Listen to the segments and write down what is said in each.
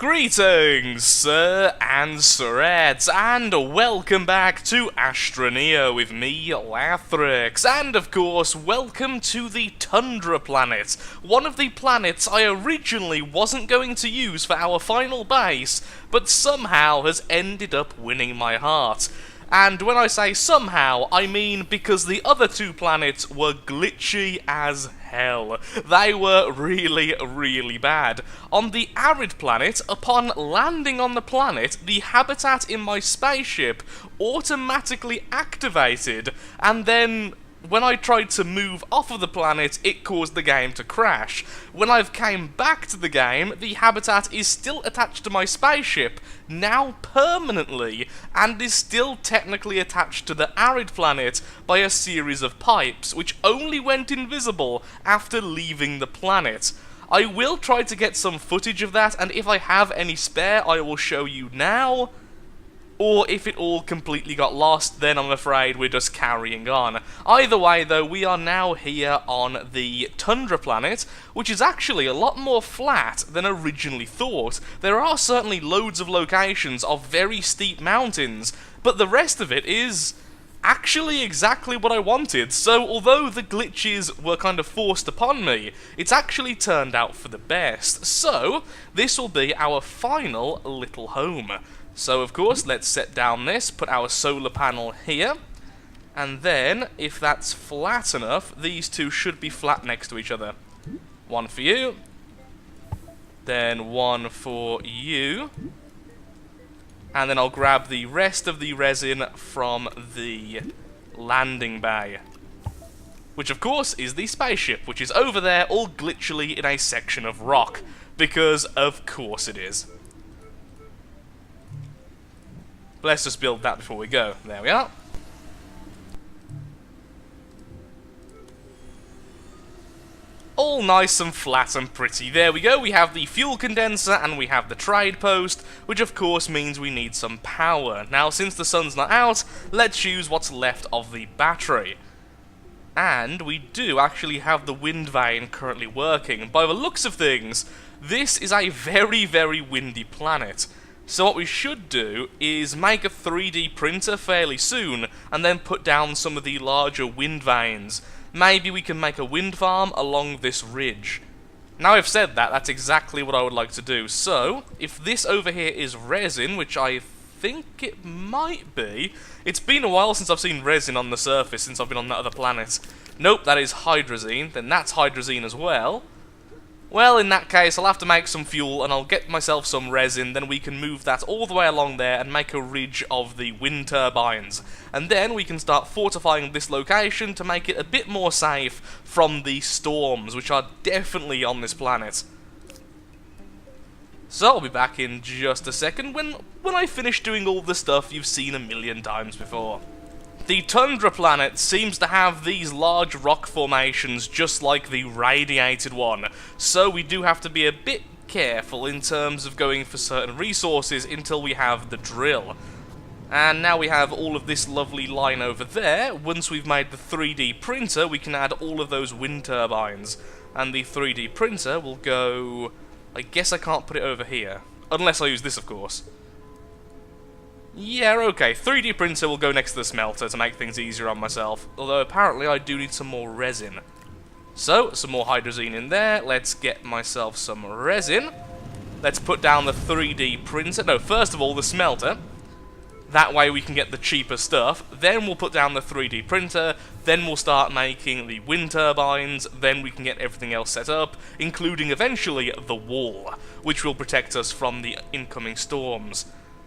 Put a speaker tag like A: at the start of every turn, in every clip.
A: Greetings, sir and sirettes, and welcome back to Astroneer with me, Lathrix, and of course, welcome to the Tundra planet, one of the planets I originally wasn't going to use for our final base, but somehow has ended up winning my heart. And when I say somehow, I mean because the other two planets were glitchy as hell. They were really, really bad. On the arid planet, upon landing on the planet, the habitat in my spaceship automatically activated, and then when I tried to move off of the planet, it caused the game to crash. When I've came back to the game, the habitat is still attached to my spaceship, now permanently, and is still technically attached to the arid planet by a series of pipes, which only went invisible after leaving the planet. I will try to get some footage of that, and if I have any spare, I will show you now. Or if it all completely got lost, then I'm afraid we're just carrying on. Either way, though, we are now here on the Tundra planet, which is actually a lot more flat than originally thought. There are certainly loads of locations of very steep mountains, but the rest of it is actually exactly what I wanted. So although the glitches were kind of forced upon me, it's actually turned out for the best. So this will be our final little home. So of course, let's set down this, put our solar panel here, and then, if that's flat enough, these two should be flat next to each other. One for you, then one for you, and then I'll grab the rest of the resin from the landing bay, which of course is the spaceship, which is over there all glitchily in a section of rock, because of course it is. Let's just build that before we go. There we are. All nice and flat and pretty. There we go. We have the fuel condenser and we have the trade post, which of course means we need some power. Now, since the sun's not out, let's use what's left of the battery. And we do actually have the wind vane currently working. By the looks of things, this is a very, very windy planet. So what we should do is make a 3D printer fairly soon, and then put down some of the larger wind vanes. Maybe we can make a wind farm along this ridge. Now I've said that, that's exactly what I would like to do. So, if this over here is resin, which I think it might be, it's been a while since I've seen resin on the surface, since I've been on that other planet. Nope, that is hydrazine, then that's hydrazine as well. Well, in that case, I'll have to make some fuel, and I'll get myself some resin, then we can move that all the way along there and make a ridge of the wind turbines. And then we can start fortifying this location to make it a bit more safe from the storms, which are definitely on this planet. So I'll be back in just a second when I finish doing all the stuff you've seen a million times before. The Tundra planet seems to have these large rock formations just like the radiated one, so we do have to be a bit careful in terms of going for certain resources until we have the drill. And now we have all of this lovely line over there. Once we've made the 3D printer, we can add all of those wind turbines. And the 3D printer will go... I guess I can't put it over here. Unless I use this, of course. Yeah, okay, 3D printer will go next to the smelter to make things easier on myself, although apparently I do need some more resin. So, some more hydrazine in there, let's get myself some resin. Let's put down the 3D printer, no, first of all the smelter. That way we can get the cheaper stuff, then we'll put down the 3D printer, then we'll start making the wind turbines, then we can get everything else set up, including eventually the wall, which will protect us from the incoming storms.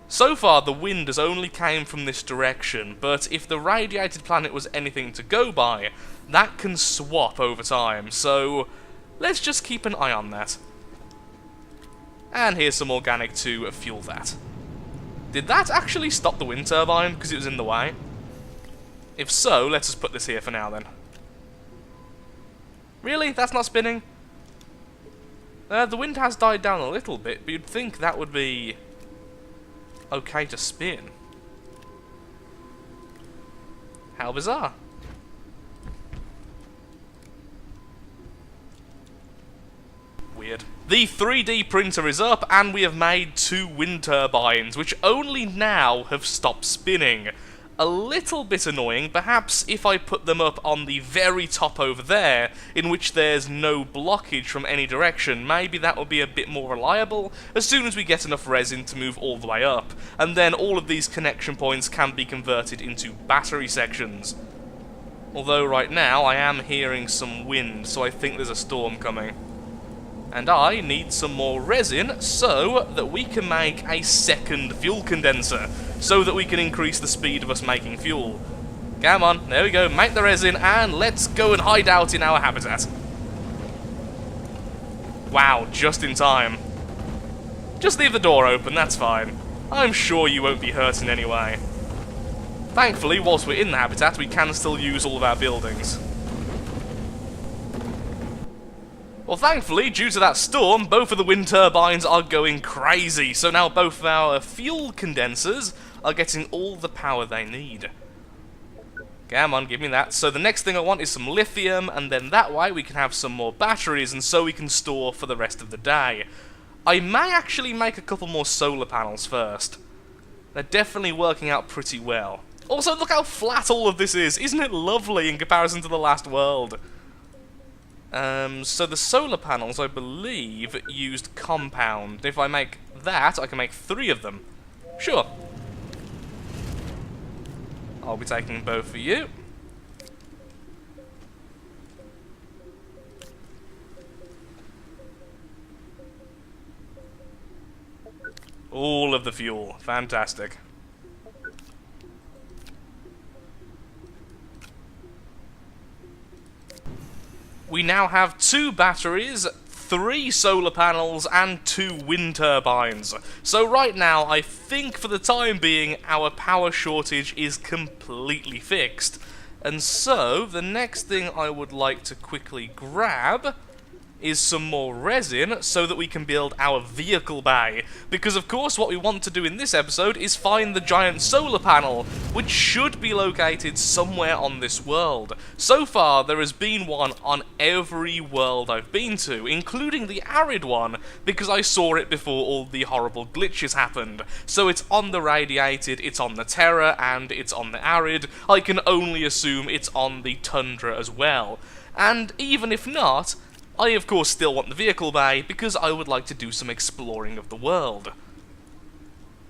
A: So far, the wind has only came from this direction, but if the radiated planet was anything to go by, that can swap over time, so let's just keep an eye on that. And here's some organic to fuel that. Did that actually stop the wind turbine because it was in the way? If so, let's just put this here for now then. Really? That's not spinning? The wind has died down a little bit, but you'd think that would be okay to spin. How bizarre. Weird. The 3D printer is up, and we have made 2 wind turbines, which only now have stopped spinning. A little bit annoying, perhaps if I put them up on the very top over there, in which there's no blockage from any direction, maybe that will be a bit more reliable as soon as we get enough resin to move all the way up, and then all of these connection points can be converted into battery sections. Although right now I am hearing some wind, so I think there's a storm coming. And I need some more resin so that we can make a second fuel condenser, so that we can increase the speed of us making fuel. Come on, there we go, make the resin, and let's go and hide out in our habitat. Wow, just in time. Just leave the door open, that's fine. I'm sure you won't be hurt in any way. Thankfully, whilst we're in the habitat, we can still use all of our buildings. Well, thankfully, due to that storm, both of the wind turbines are going crazy, so now both of our fuel condensers are getting all the power they need. Come on, give me that. So the next thing I want is some lithium, and then that way we can have some more batteries, and so we can store for the rest of the day. I may actually make a couple more solar panels first. They're definitely working out pretty well. Also, look how flat all of this is. Isn't it lovely in comparison to the last world? So the solar panels, I believe, used compound. If I make that, I can make 3 of them. Sure. I'll be taking both for you. All of the fuel. Fantastic. We now have 2 batteries, 3 solar panels, and 2 wind turbines. So right now, I think for the time being, our power shortage is completely fixed. And so, the next thing I would like to quickly grab is some more resin so that we can build our vehicle bay. Because of course what we want to do in this episode is find the giant solar panel, which should be located somewhere on this world. So far there has been one on every world I've been to, including the arid one, because I saw it before all the horrible glitches happened. So it's on the radiated, it's on the Terra, and it's on the arid. I can only assume it's on the tundra as well. And even if not, I of course still want the vehicle bay, because I would like to do some exploring of the world.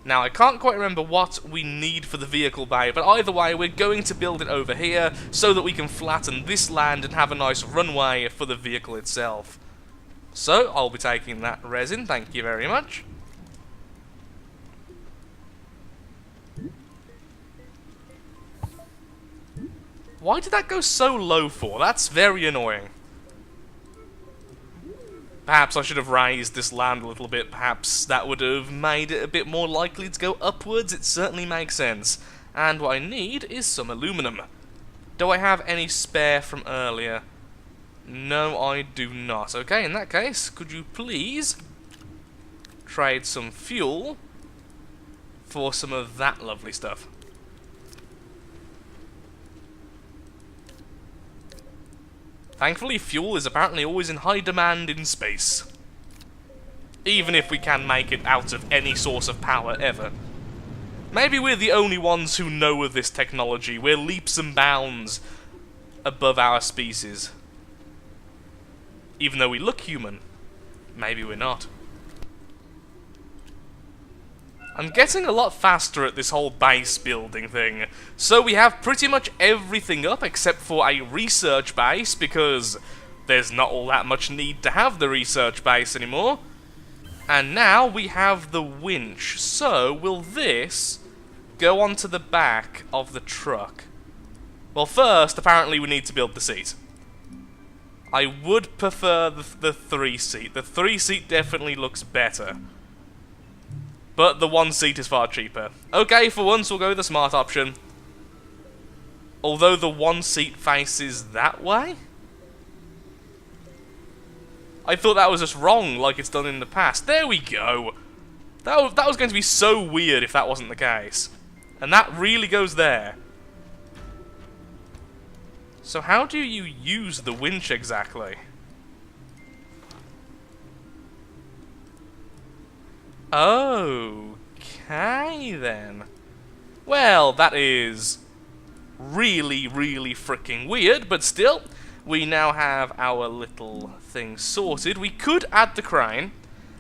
A: Now, I can't quite remember what we need for the vehicle bay, but either way, we're going to build it over here, so that we can flatten this land and have a nice runway for the vehicle itself. So, I'll be taking that resin, thank you very much. Why did that go so low for? That's very annoying. Perhaps I should have raised this land a little bit, perhaps that would have made it a bit more likely to go upwards, it certainly makes sense. And what I need is some aluminum. Do I have any spare from earlier? No, I do not. Okay, in that case, could you please trade some fuel for some of that lovely stuff? Thankfully, fuel is apparently always in high demand in space. Even if we can make it out of any source of power ever. Maybe we're the only ones who know of this technology. We're leaps and bounds above our species. Even though we look human, maybe we're not. I'm getting a lot faster at this whole base building thing. So we have pretty much everything up except for a research base, because there's not all that much need to have the research base anymore. And now we have the winch. So will this go onto the back of the truck? Well, first, apparently we need to build the seat. I would prefer the 3-seat. The 3-seat definitely looks better. But the 1-seat is far cheaper. Okay, for once we'll go with the smart option. Although the 1-seat faces that way? I thought that was just wrong, like it's done in the past. There we go! That was going to be so weird if that wasn't the case. And that really goes there. So how do you use the winch exactly? Okay, then. Well, that is really, really freaking weird, but still, we now have our little thing sorted. We could add the crane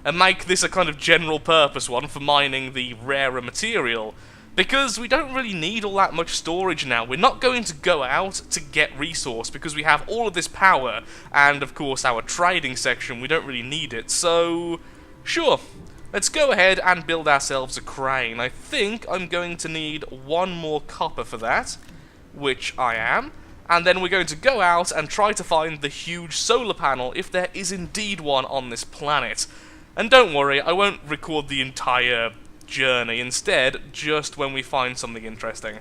A: and make this a kind of general purpose one for mining the rarer material, because we don't really need all that much storage now. We're not going to go out to get resource because we have all of this power, and of course our trading section, we don't really need it, so sure. Let's go ahead and build ourselves a crane. I think I'm going to need one more copper for that, which I am, and then we're going to go out and try to find the huge solar panel if there is indeed one on this planet. And don't worry, I won't record the entire journey, instead, just when we find something interesting.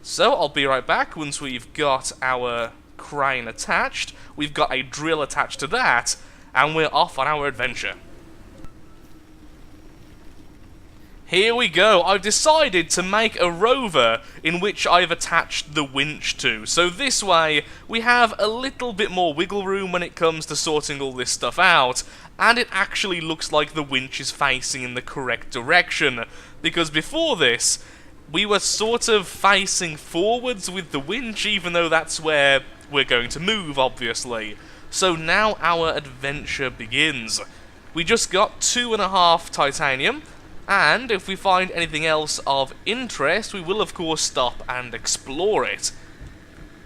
A: So, I'll be right back once we've got our crane attached, we've got a drill attached to that, and we're off on our adventure. Here we go, I've decided to make a rover in which I've attached the winch to. So this way, we have a little bit more wiggle room when it comes to sorting all this stuff out, and it actually looks like the winch is facing in the correct direction. Because before this, we were sort of facing forwards with the winch, even though that's where we're going to move, obviously. So now our adventure begins. We just got 2.5 titanium, and if we find anything else of interest, we will of course stop and explore it.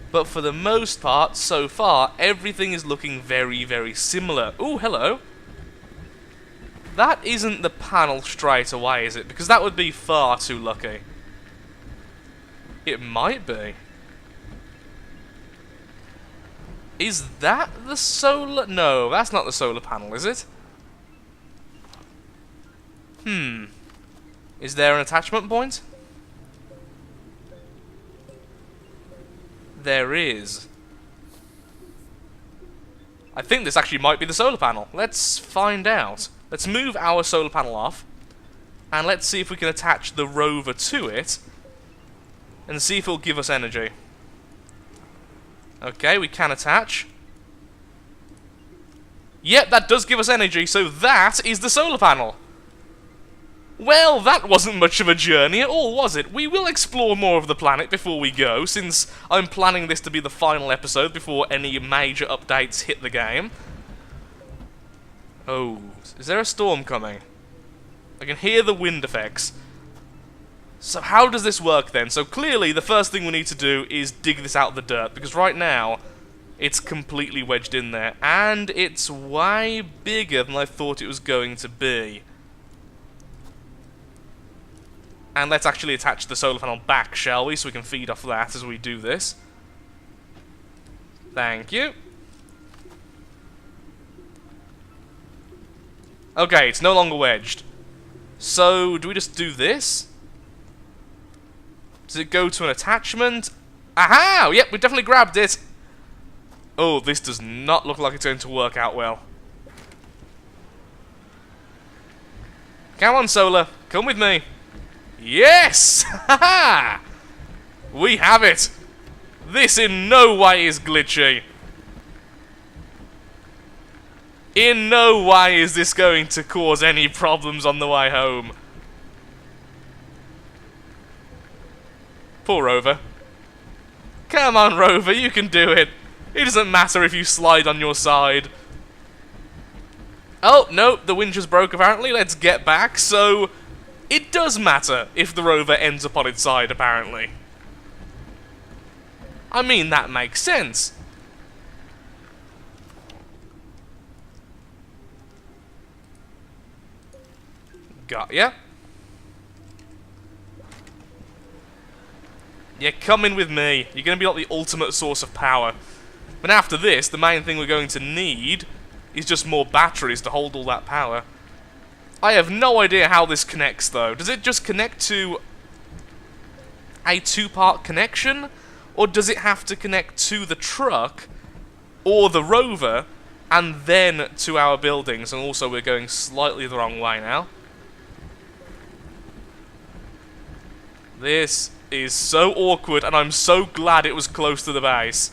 A: But for the most part, so far, everything is looking very, very similar. Ooh, hello. That isn't the panel straight away, is it? Because that would be far too lucky. It might be. Is that the solar... No, that's not the solar panel, is it? Is there an attachment point? There is. I think this actually might be the solar panel. Let's find out. Let's move our solar panel off, and let's see if we can attach the rover to it, and see if it'll give us energy. Okay, we can attach. Yep, that does give us energy, so that is the solar panel. Well, that wasn't much of a journey at all, was it? We will explore more of the planet before we go, since I'm planning this to be the final episode before any major updates hit the game. Oh, is there a storm coming? I can hear the wind effects. So how does this work then? So clearly the first thing we need to do is dig this out of the dirt, because right now it's completely wedged in there, and it's way bigger than I thought it was going to be. And let's actually attach the solar panel back, shall we, so we can feed off that as we do this. Thank you. Okay, it's no longer wedged. So, do we just do this? Does it go to an attachment? Aha! Yep, we definitely grabbed it. Oh, this does not look like it's going to work out well. Come on, Solar. Come with me. Yes! Haha! We have it! This in no way is glitchy. In no way is this going to cause any problems on the way home. Poor Rover. Come on, Rover, you can do it. It doesn't matter if you slide on your side. Oh, no, the winch is broke apparently. Let's get back. So, it does matter if the rover ends up on its side, apparently. I mean, that makes sense. Got ya. Yeah, come in with me. You're going to be like the ultimate source of power. But after this, the main thing we're going to need is just more batteries to hold all that power. I have no idea how this connects, though. Does it just connect to a two-part connection? Or does it have to connect to the truck or the rover and then to our buildings? And also, we're going slightly the wrong way now. This is so awkward, and I'm so glad it was close to the base.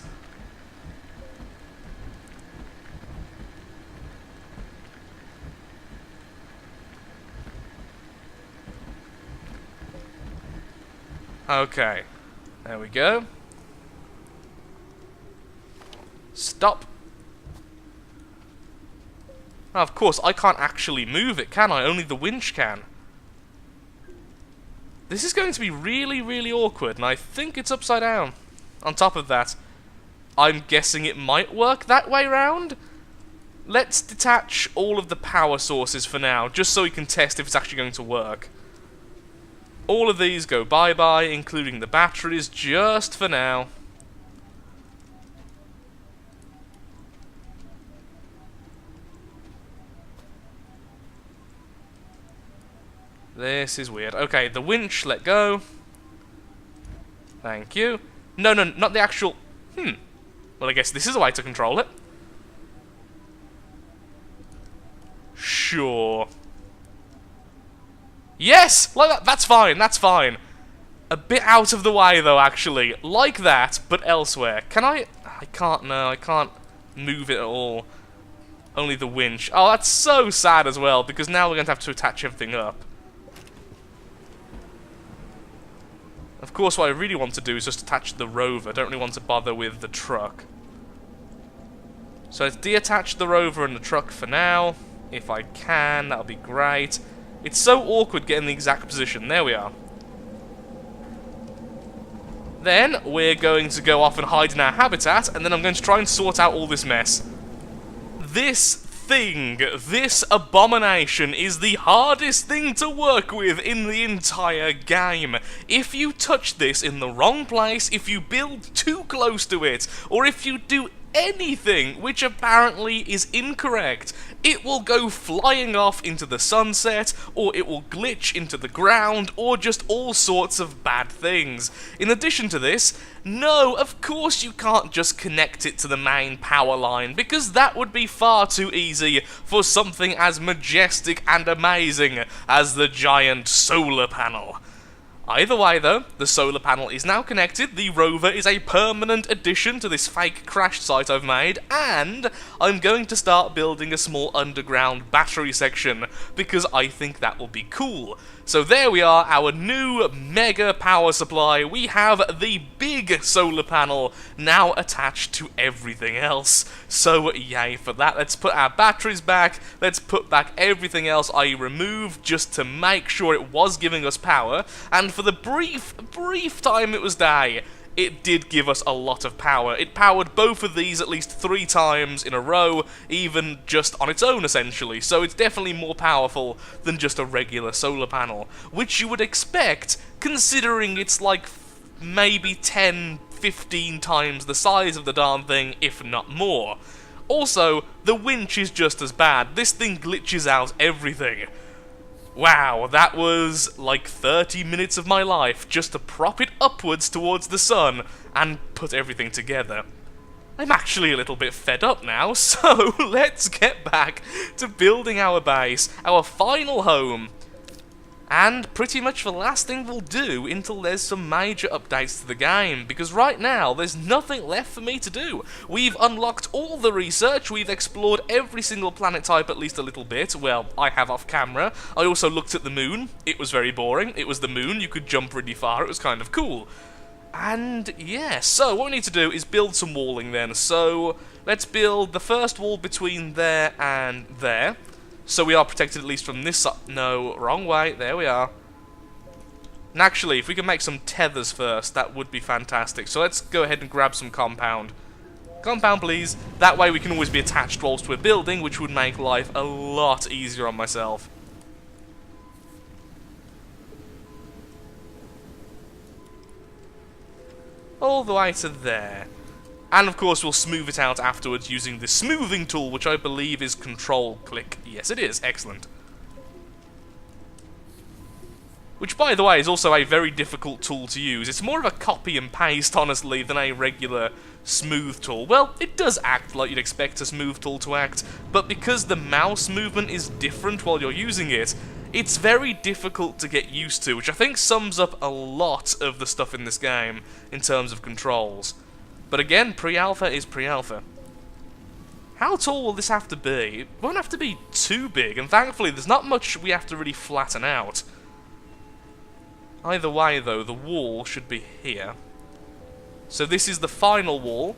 A: Okay. There we go. Stop. Now, of course, I can't actually move it, can I? Only the winch can. This is going to be really, really awkward, and I think it's upside down. On top of that, I'm guessing it might work that way round. Let's detach all of the power sources for now, just so we can test if it's actually going to work. All of these go bye-bye, including the batteries, just for now. This is weird. Okay, the winch, let go. Thank you. No, not the actual... Well, I guess this is a way to control it. Sure. Yes! Like that. That's fine, that's fine. A bit out of the way, though, actually. Like that, but elsewhere. Can I... I can't, no, I can't move it at all. Only the winch. Oh, that's so sad as well, because now we're going to have to attach everything up. Of course, what I really want to do is just attach the rover. I don't really want to bother with the truck. So let's deattach the rover and the truck for now. If I can, that'll be great. It's so awkward getting the exact position. There we are. Then, we're going to go off and hide in our habitat, and then I'm going to try and sort out all this mess. This thing, this abomination, is the hardest thing to work with in the entire game. If you touch this in the wrong place, if you build too close to it, or if you do anything which apparently is incorrect, it will go flying off into the sunset, or it will glitch into the ground, or just all sorts of bad things. In addition to this, no, of course you can't just connect it to the main power line, because that would be far too easy for something as majestic and amazing as the giant solar panel. Either way, though, the solar panel is now connected, the rover is a permanent addition to this fake crash site I've made, and I'm going to start building a small underground battery section, because I think that will be cool. So there we are, our new mega power supply. We have the big solar panel now attached to everything else. So yay for that. Let's put our batteries back. Let's put back everything else I removed just to make sure it was giving us power. And for the brief time it was day, it did give us a lot of power. It powered both of these at least 3 times in a row, even just on its own, essentially. So it's definitely more powerful than just a regular solar panel, which you would expect, considering it's like maybe 10, 15 times the size of the darn thing, if not more. Also, the winch is just as bad. This thing glitches out everything. Wow, that was like 30 minutes of my life just to prop it upwards towards the sun and put everything together. I'm actually a little bit fed up now, so let's get back to building our base, our final home. And pretty much the last thing we'll do until there's some major updates to the game, because right now there's nothing left for me to do. We've unlocked all the research, we've explored every single planet type at least a little bit. Well, I have off camera. I also looked at the moon. It was very boring. It was the moon, you could jump really far, it was kind of cool. And yeah, so what we need to do is build some walling then. So let's build the first wall between there and there. So we are protected at least from this side. No, wrong way. There we are. And actually, if we can make some tethers first, that would be fantastic. So let's go ahead and grab some compound. Compound, please. That way we can always be attached whilst we're building, which would make life a lot easier on myself. All the way to there. And of course we'll smooth it out afterwards using the smoothing tool, which I believe is control-click. Yes, it is. Excellent. Which, by the way, is also a very difficult tool to use. It's more of a copy and paste, honestly, than a regular smooth tool. Well, it does act like you'd expect a smooth tool to act, but because the mouse movement is different while you're using it, it's very difficult to get used to, which I think sums up a lot of the stuff in this game in terms of controls. But again, pre-alpha is pre-alpha. How tall will this have to be? It won't have to be too big, and thankfully there's not much we have to really flatten out. Either way, though, the wall should be here. So this is the final wall,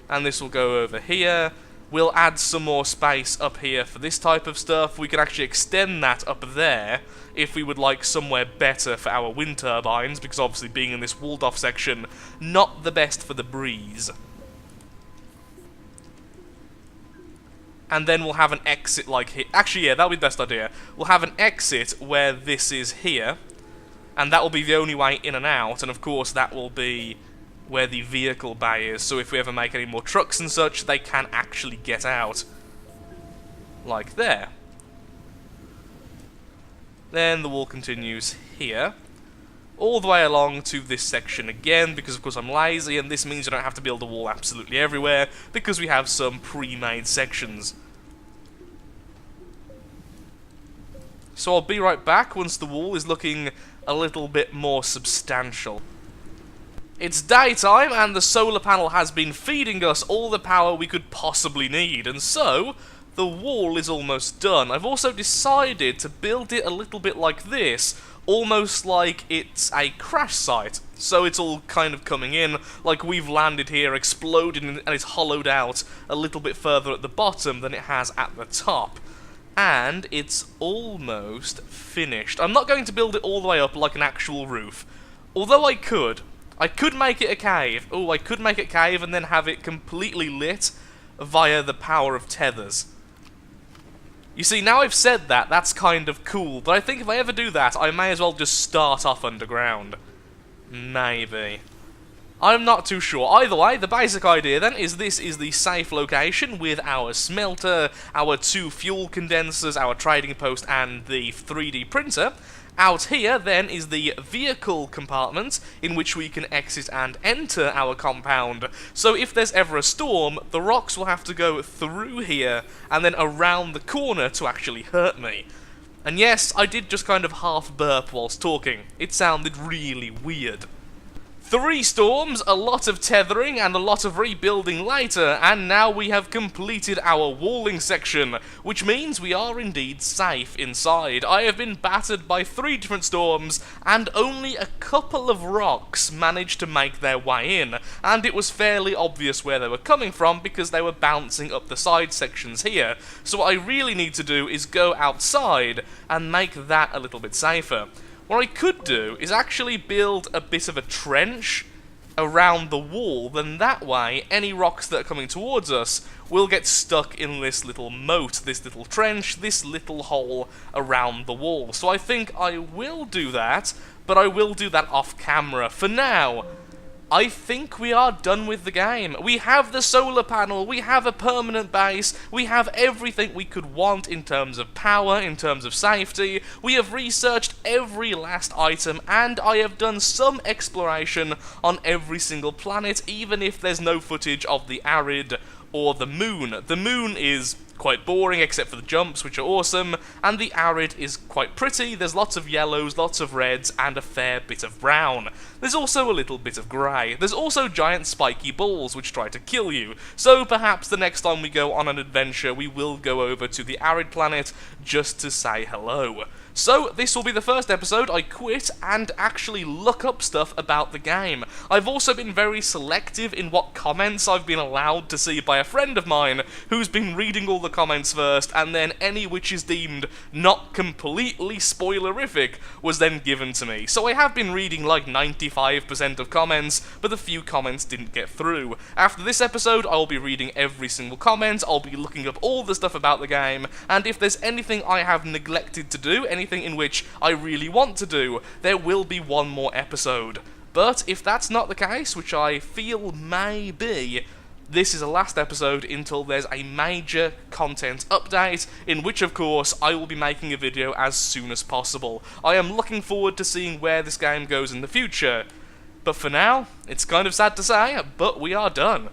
A: and this will go over here. We'll add some more space up here for this type of stuff. We can actually extend that up there if we would like somewhere better for our wind turbines, because obviously being in this walled off section, not the best for the breeze. And then we'll have an exit like here. Actually, yeah, that'll be the best idea. We'll have an exit where this is here, and that will be the only way in and out, and of course that will be where the vehicle bay is, so if we ever make any more trucks and such, they can actually get out. Like there. Then the wall continues here, all the way along to this section again, because of course I'm lazy, and this means you don't have to build a wall absolutely everywhere, because we have some pre-made sections. So I'll be right back once the wall is looking a little bit more substantial. It's daytime, and the solar panel has been feeding us all the power we could possibly need, and so the wall is almost done. I've also decided to build it a little bit like this, almost like it's a crash site. So it's all kind of coming in, like we've landed here, exploded, and it's hollowed out a little bit further at the bottom than it has at the top. And it's almost finished. I'm not going to build it all the way up like an actual roof, although I could make it a cave. Oh, I could make it a cave and then have it completely lit via the power of tethers. You see, now I've said that, that's kind of cool, but I think if I ever do that, I may as well just start off underground. Maybe. I'm not too sure. Either way, the basic idea then is this is the safe location with our smelter, our 2 fuel condensers, our trading post, and the 3D printer. Out here, then, is the vehicle compartment, in which we can exit and enter our compound. So if there's ever a storm, the rocks will have to go through here, and then around the corner to actually hurt me. And yes, I did just kind of half burp whilst talking. It sounded really weird. 3 storms, a lot of tethering, and a lot of rebuilding later, and now we have completed our walling section, which means we are indeed safe inside. I have been battered by 3 different storms, and only a couple of rocks managed to make their way in, and it was fairly obvious where they were coming from because they were bouncing up the side sections here. So what I really need to do is go outside and make that a little bit safer. What I could do is actually build a bit of a trench around the wall, then that way any rocks that are coming towards us will get stuck in this little moat, this little trench, this little hole around the wall. So I think I will do that, but I will do that off camera. For now, I think we are done with the game. We have the solar panel, we have a permanent base, we have everything we could want in terms of power, in terms of safety. We have researched every last item, and I have done some exploration on every single planet, even if there's no footage of the arid or the moon. The moon is quite boring except for the jumps, which are awesome, and the arid is quite pretty. There's lots of yellows, lots of reds, and a fair bit of brown. There's also a little bit of grey. There's also giant spiky balls which try to kill you, so perhaps the next time we go on an adventure we will go over to the arid planet just to say hello. So, this will be the first episode I quit and actually look up stuff about the game. I've also been very selective in what comments I've been allowed to see by a friend of mine who's been reading all the comments first, and then any which is deemed not completely spoilerific was then given to me. So I have been reading like 95% of comments, but a few comments didn't get through. After this episode, I'll be reading every single comment, I'll be looking up all the stuff about the game, and if there's anything I have neglected to do, anything in which I really want to do, there will be one more episode. But if that's not the case, which I feel may be, this is a last episode until there's a major content update, in which of course I will be making a video as soon as possible. I am looking forward to seeing where this game goes in the future, but for now, it's kind of sad to say, but we are done.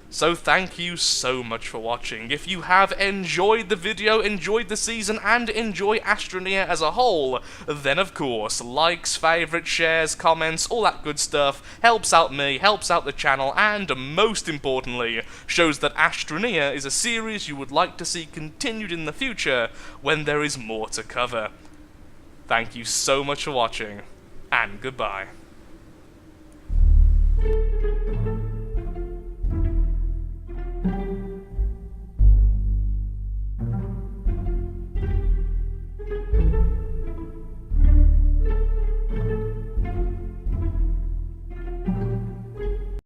A: So thank you so much for watching. If you have enjoyed the video, enjoyed the season, and enjoy Astroneer as a whole, then of course, likes, favourites, shares, comments, all that good stuff helps out me, helps out the channel, and most importantly, shows that Astroneer is a series you would like to see continued in the future when there is more to cover. Thank you so much for watching. and goodbye.